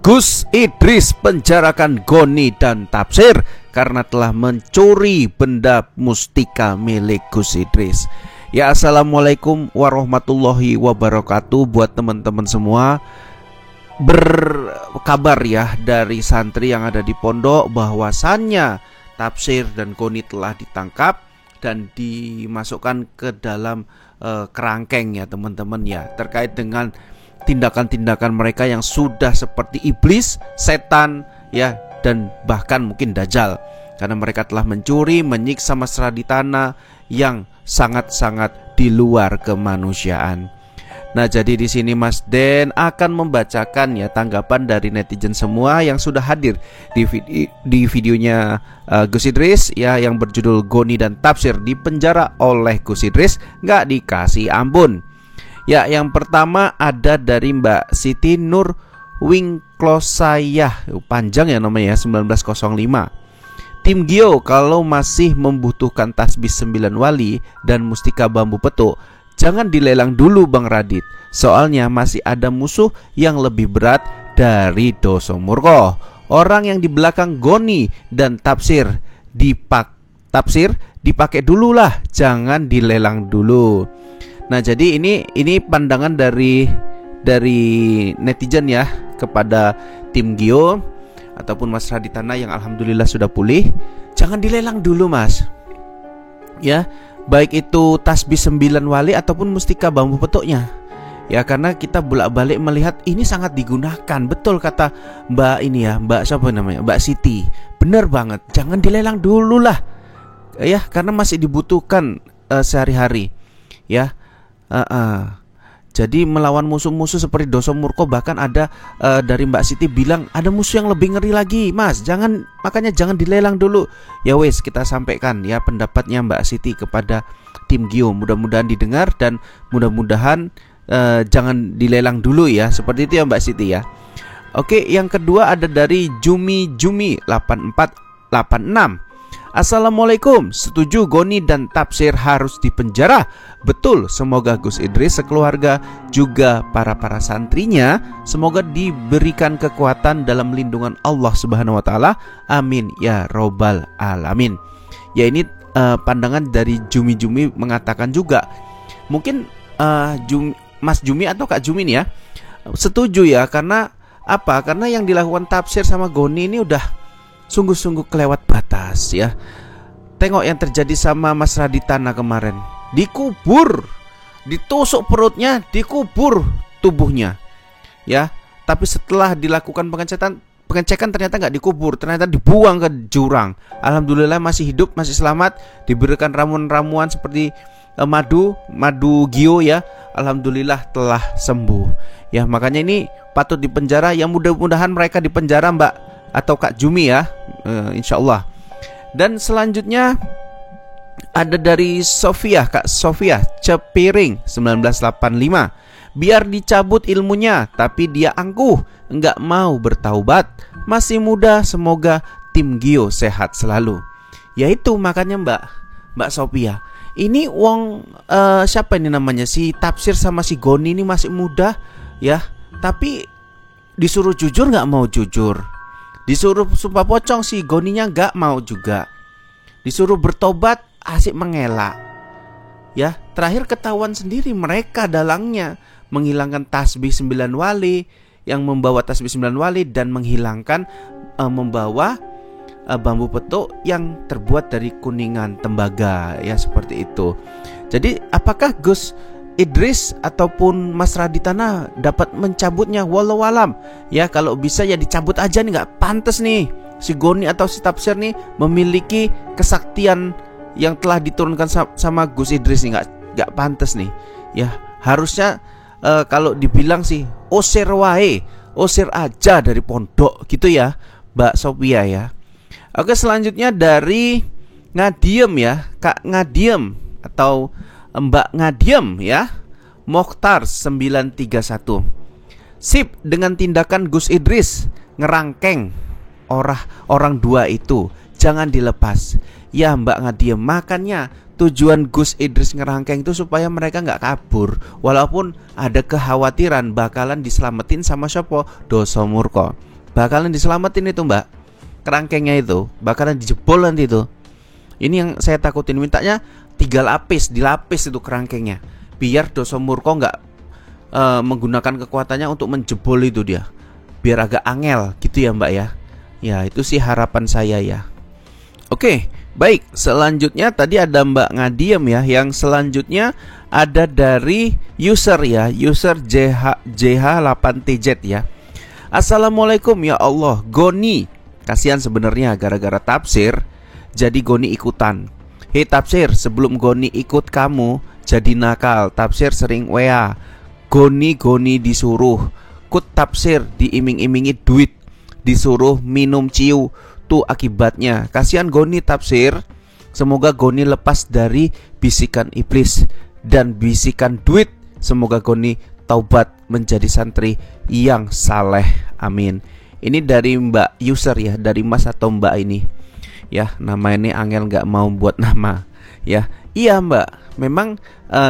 Gus Idris penjarakan Goni dan Tafsir karena telah mencuri benda mustika milik Gus Idris. Ya, assalamualaikum warahmatullahi wabarakatuh. Buat teman-teman semua, berkabar ya dari santri yang ada di pondok bahwasannya Tafsir dan Goni telah ditangkap dan dimasukkan ke dalam kerangkeng ya teman-teman ya, terkait dengan tindakan-tindakan mereka yang sudah seperti iblis, setan ya, dan bahkan mungkin dajjal, karena mereka telah mencuri, menyiksa mesra di tanah yang sangat-sangat di luar kemanusiaan. Nah, jadi di sini Mas Den akan membacakan ya tanggapan dari netizen semua yang sudah hadir di videonya Gus Idris ya, yang berjudul Goni dan Tafsir dipenjara oleh Gus Idris nggak dikasih ampun. Ya, yang pertama ada dari Mbak Siti Nur Wingklosayah, panjang ya namanya ya, 1905. Tim Gio kalau masih membutuhkan tasbih 9 wali dan mustika bambu petuk, jangan dilelang dulu Bang Radit. Soalnya masih ada musuh yang lebih berat dari Doso Murko. Orang yang di belakang Goni dan Tafsir dipakai dulu lah, jangan dilelang dulu. Nah, jadi ini pandangan dari netizen ya kepada tim Gio ataupun Mas Raditana yang alhamdulillah sudah pulih. Jangan dilelang dulu Mas, ya, baik itu tasbih 9 wali ataupun mustika bambu petuknya ya, karena kita bolak-balik melihat ini sangat digunakan. Betul kata Mbak ini ya, Mbak siapa namanya, Mbak Siti, bener banget, jangan dilelang dulu lah ya, karena masih dibutuhkan sehari-hari ya. Jadi melawan musuh-musuh seperti Doso Murko, bahkan ada dari Mbak Siti bilang ada musuh yang lebih ngeri lagi Mas, makanya jangan dilelang dulu. Ya wes, kita sampaikan ya pendapatnya Mbak Siti kepada tim Gio, mudah-mudahan didengar dan mudah-mudahan jangan dilelang dulu ya, seperti itu ya Mbak Siti ya. Oke, yang kedua ada dari Jumi 8486. Assalamualaikum, setuju Goni dan Tafsir harus dipenjara. Betul, semoga Gus Idris sekeluarga juga para santrinya semoga diberikan kekuatan dalam lindungan Allah Subhanahu wa taala. Amin ya robbal alamin. Ya, ini pandangan dari Jumi mengatakan juga. Mungkin Mas Jumi atau Kak Jumi nih ya, setuju ya, karena apa? Karena yang dilakukan Tafsir sama Goni ini udah sungguh-sungguh kelewat batas ya. Tengok yang terjadi sama Mas Raditana kemarin, dikubur, ditusuk perutnya, dikubur tubuhnya ya. Tapi setelah dilakukan pengecekan ternyata nggak dikubur, ternyata dibuang ke jurang. Alhamdulillah masih hidup, masih selamat, diberikan ramuan-ramuan seperti madu Gio ya. Alhamdulillah telah sembuh ya. Makanya ini patut dipenjara. Yang mudah-mudahan mereka dipenjara Mbak atau Kak Jumi ya, insyaallah. Dan selanjutnya ada dari Sofia, Kak Sofia Cepiring 1985. Biar dicabut ilmunya, tapi dia angkuh, enggak mau bertaubat. Masih muda, semoga tim Gio sehat selalu. Yaitu makanya Mbak Sofia, ini siapa ini namanya, si Tafsir sama si Goni ini masih muda ya, tapi disuruh jujur nggak mau jujur. Disuruh sumpah pocong si Goninya gak mau juga. Disuruh bertobat asik mengelak ya. Terakhir ketahuan sendiri mereka dalangnya menghilangkan tasbih 9 wali, yang membawa tasbih 9 wali dan menghilangkan membawa bambu petuk yang terbuat dari kuningan tembaga ya, seperti itu. Jadi apakah Gus Idris ataupun Mas Raditana dapat mencabutnya? Wallahu alam ya, kalau bisa ya dicabut aja nih, nggak pantas nih si Goni atau si Tafsir nih memiliki kesaktian yang telah diturunkan sama Gus Idris nih, nggak pantas nih ya. Harusnya kalau dibilang sih usir aja dari pondok gitu ya Mbak Sophia ya. Oke, selanjutnya dari Ngadiem ya, Kak Ngadiem atau Mbak Ngadiem ya, Mokhtar 931. Sip dengan tindakan Gus Idris ngerangkeng orang dua itu, jangan dilepas ya Mbak Ngadiem. Makanya tujuan Gus Idris ngerangkeng itu supaya mereka nggak kabur, walaupun ada kekhawatiran bakalan diselamatin sama siapa, Doso Murko. bakalan diselamatin itu mbak. Kerangkengnya itu bakalan dijebol nanti itu. Ini yang saya takutin. Mintanya 3 lapis, dilapis itu kerangkengnya, biar Dosa Murko nggak menggunakan kekuatannya untuk menjebol itu dia, biar agak angel gitu ya mbak ya. Ya itu sih harapan saya ya. Oke, baik. Selanjutnya tadi ada Mbak Ngadiem ya. Yang selanjutnya ada dari user ya, user JH8TZ ya. Assalamualaikum ya Allah, Goni. Kasihan sebenarnya gara-gara tafsir jadi Goni ikutan. Hei tafsir, sebelum Goni ikut kamu jadi nakal. Tafsir sering WA. Goni disuruh kut tafsir, diiming-imingi duit, disuruh minum ciu. Tuh akibatnya. Kasihan Goni tafsir. Semoga Goni lepas dari bisikan iblis dan bisikan duit. Semoga Goni taubat menjadi santri yang saleh. Amin. Ini dari Mbak user ya, dari Mas atau Mbak ini. Ya, nama ini Angel nggak mau buat nama. Ya, iya Mbak. Memang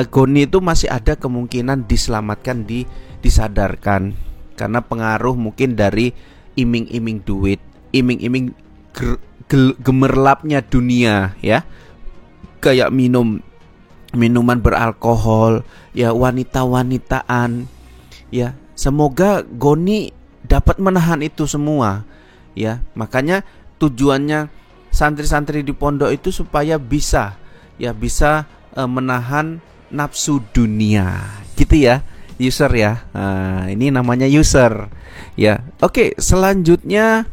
Goni itu masih ada kemungkinan diselamatkan, disadarkan karena pengaruh mungkin dari iming-iming duit, iming-iming gemerlapnya dunia ya. Kayak minuman beralkohol, ya wanita-wanitaan. Ya, semoga Goni dapat menahan itu semua. Ya, makanya tujuannya santri-santri di pondok itu supaya bisa menahan nafsu dunia. Gitu ya, user ya. Nah, ini namanya user. Ya. Oke, selanjutnya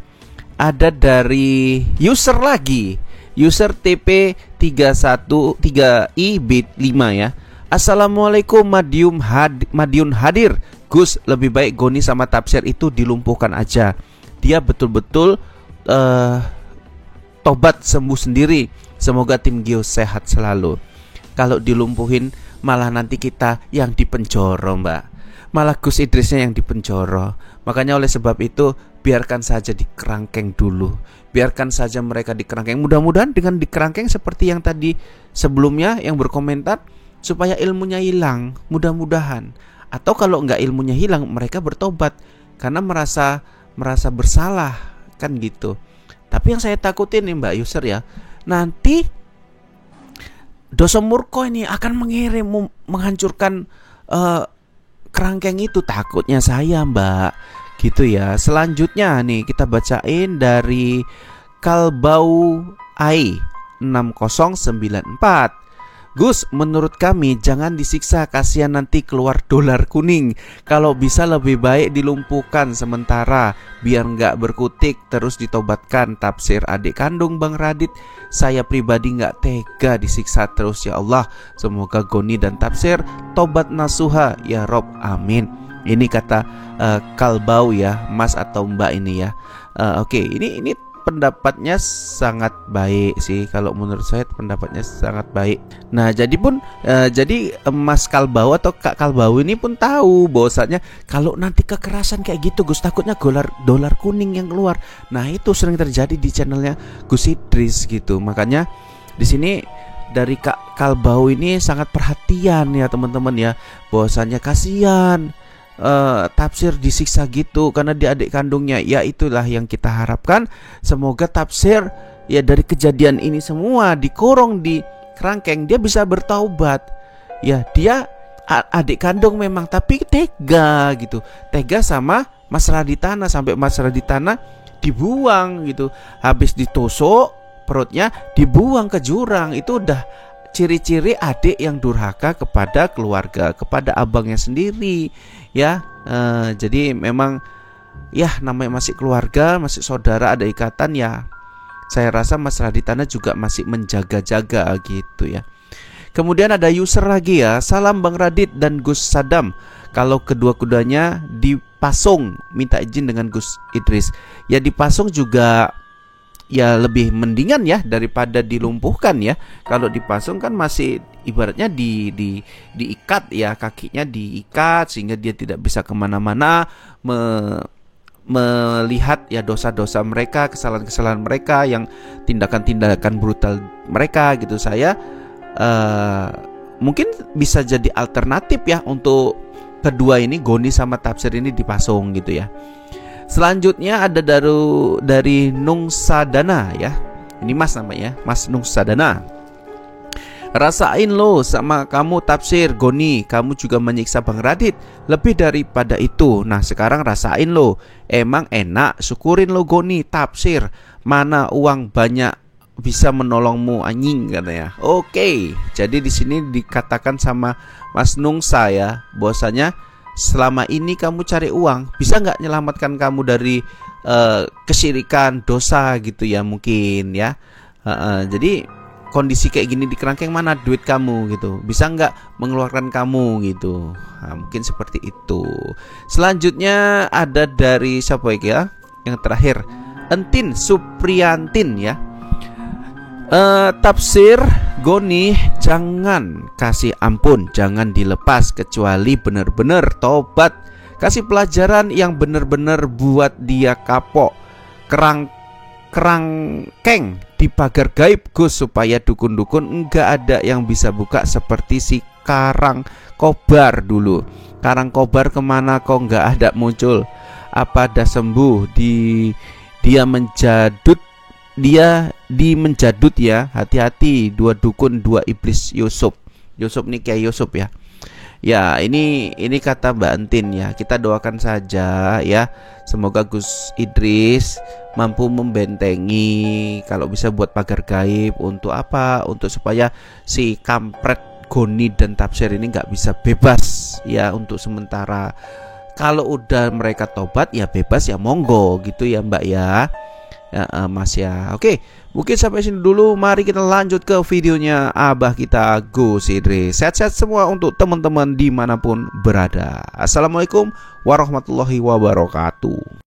ada dari user lagi, user TP313I-5 ya. Assalamualaikum Madiun hadir. Gus, lebih baik Goni sama tafsir itu dilumpuhkan aja. Dia betul-betul tobat sembuh sendiri. Semoga tim Gio sehat selalu. Kalau dilumpuhin malah nanti kita yang dipenjoro mbak, malah Gus Idrisnya yang dipenjoro. Makanya oleh sebab itu biarkan saja dikerangkeng dulu. Biarkan saja mereka dikerangkeng. Mudah-mudahan dengan dikerangkeng seperti yang tadi sebelumnya yang berkomentar, supaya ilmunya hilang. Mudah-mudahan. Atau kalau enggak ilmunya hilang, mereka bertobat karena merasa bersalah kan gitu. Tapi yang saya takutin nih mbak user ya, nanti Dosa Murko ini akan menghancurkan kerangkeng itu, takutnya saya mbak. Gitu ya. Selanjutnya nih kita bacain dari Kalbau Ai 6094. Gus, menurut kami jangan disiksa, kasihan nanti keluar dolar kuning. Kalau bisa lebih baik dilumpuhkan sementara, biar nggak berkutik, terus ditobatkan. Tafsir adik kandung Bang Radit. Saya pribadi nggak tega disiksa terus ya Allah. Semoga Goni dan tafsir tobat nasuha ya Rob, amin. Ini kata Kalbau ya, Mas atau Mbak ini ya. Oke, ini pendapatnya sangat baik sih. Kalau menurut saya pendapatnya sangat baik. Nah, jadi Mas Kalbau atau Kak Kalbau ini pun tahu bahwasanya kalau nanti kekerasan kayak gitu Gus, takutnya dolar kuning yang keluar. Nah, itu sering terjadi di channelnya Gus Idris gitu. Makanya di sini dari Kak Kalbau ini sangat perhatian ya teman-teman ya, bahwasanya kasihan tafsir disiksa gitu karena dia adik kandungnya. Ya itulah yang kita harapkan. Semoga tafsir ya dari kejadian ini semua dikurung di kerangkeng, dia bisa bertaubat. Ya dia adik kandung memang, tapi tega gitu, tega sama Mas Raditana, sampai Mas Raditana dibuang gitu. Habis ditusuk perutnya dibuang ke jurang. Itu udah ciri-ciri adik yang durhaka kepada keluarga, kepada abangnya sendiri ya. Jadi memang ya namanya masih keluarga, masih saudara, ada ikatan ya. Saya rasa Mas Raditana juga masih menjaga-jaga gitu ya. Kemudian ada user lagi ya. Salam Bang Radit dan Gus Sadam. Kalau kedua-keduanya dipasung, minta izin dengan Gus Idris. Ya dipasung juga ya lebih mendingan ya daripada dilumpuhkan ya. Kalau dipasung kan masih ibaratnya diikat ya, kakinya diikat sehingga dia tidak bisa kemana-mana melihat ya dosa-dosa mereka, kesalahan-kesalahan mereka, yang tindakan-tindakan brutal mereka gitu. Saya mungkin bisa jadi alternatif ya untuk kedua ini, Goni sama tafsir ini dipasung gitu ya. Selanjutnya ada dari Nungsadana ya. Ini Mas namanya, Mas Nungsadana. Rasain lo sama kamu tafsir Goni, kamu juga menyiksa Bang Radit. Lebih daripada itu, nah sekarang rasain lo. Emang enak, syukurin lo Goni tafsir. Mana uang banyak bisa menolongmu anjing katanya. Oke, jadi di sini dikatakan sama Mas Nungsa ya, bahwasanya selama ini kamu cari uang, bisa nggak menyelamatkan kamu dari kesyirikan, dosa gitu ya mungkin ya. Jadi kondisi kayak gini di kerangkeng, mana duit kamu gitu, bisa nggak mengeluarkan kamu gitu. Nah, mungkin seperti itu. Selanjutnya ada dari siapa ya, yang terakhir, Entin Supriyantin ya. Tafsir Goni, jangan kasih ampun, jangan dilepas kecuali benar-benar tobat. Kasih pelajaran yang benar-benar buat dia kapok. Kerangkeng di pagar gaib Gus, supaya dukun-dukun enggak ada yang bisa buka seperti si Karang Kobar dulu. Karang Kobar kemana kok enggak ada muncul? Apa dah sembuh? Dia menjadut ya. Hati-hati, 2 dukun 2 iblis Yusuf. Yusuf nih kayak Yusuf ya. Ya, ini kata Mbak Entin ya. Kita doakan saja ya. Semoga Gus Idris mampu membentengi, kalau bisa buat pagar gaib. Untuk apa? Untuk supaya si kampret Goni dan tafsir ini nggak bisa bebas ya untuk sementara. Kalau udah mereka tobat ya bebas ya monggo gitu ya Mbak ya. Ya, Mas ya. Oke, mungkin sampai sini dulu. Mari kita lanjut ke videonya Abah kita Gus Idris. Sehat-sehat semua untuk teman-teman dimanapun berada. Assalamualaikum warahmatullahi wabarakatuh.